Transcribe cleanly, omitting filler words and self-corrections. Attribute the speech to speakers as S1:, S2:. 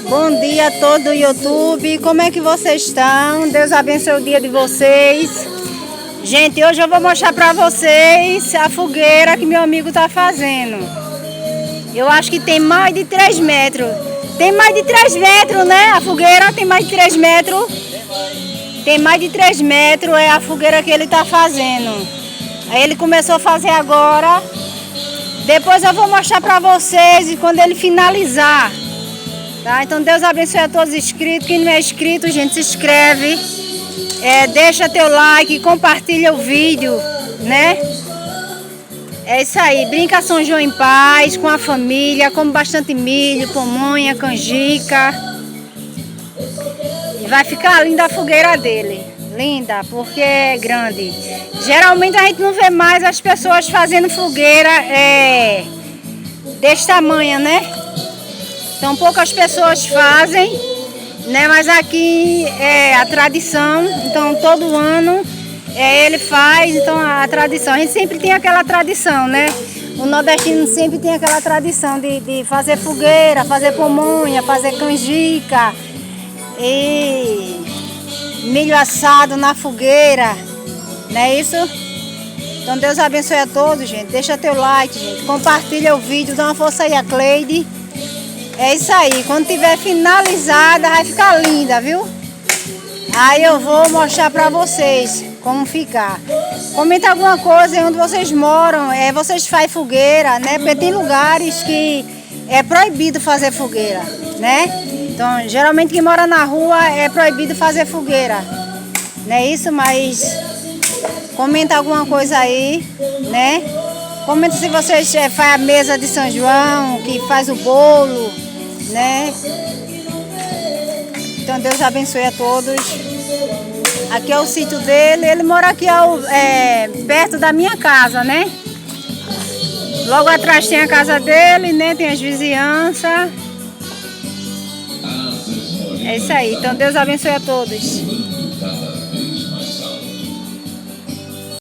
S1: Bom dia a todo o YouTube, como é que vocês estão? Deus abençoe o dia de vocês. Gente, hoje eu vou mostrar pra vocês a fogueira que meu amigo tá fazendo. Eu acho que tem mais de 3 metros. Tem mais de 3 metros, né? A fogueira tem mais de 3 metros. Tem mais de 3 metros, é a fogueira que ele tá fazendo. Aí ele começou a fazer agora. Depois eu vou mostrar pra vocês e quando ele finalizar. Tá? Então Deus abençoe a todos os inscritos. Quem não é inscrito, gente, se inscreve. Deixa teu like, compartilha o vídeo, né? É isso aí. Brinca São João em paz, com a família. Come bastante milho, pamonha, canjica. E vai ficar linda a fogueira dele. Linda, porque é grande. Geralmente a gente não vê mais as pessoas fazendo fogueira desse tamanho, né? Então poucas pessoas fazem, né? Mas aqui é a tradição, então todo ano ele faz, então a tradição. A gente sempre tem aquela tradição, né? O nordestino sempre tem aquela tradição de fazer fogueira, fazer pamonha, fazer canjica e milho assado na fogueira, não é isso? Então Deus abençoe a todos, gente. Deixa teu like, gente. Compartilha o vídeo, dá uma força aí a Cleide. É isso aí. Quando tiver finalizada, vai ficar linda, viu? Aí eu vou mostrar pra vocês como ficar. Comenta alguma coisa onde vocês moram. Vocês fazem fogueira, né? Porque tem lugares que é proibido fazer fogueira, né? Então, geralmente quem mora na rua é proibido fazer fogueira. Não é isso? Mas comenta alguma coisa aí, né? Comenta se vocês fazem a mesa de São João, que faz o bolo, né? Então Deus abençoe a todos. Aqui é o sítio dele. Ele mora aqui perto da minha casa, né? Logo atrás tem a casa dele, né? Tem as vizinhanças. É isso aí. Então Deus abençoe a todos.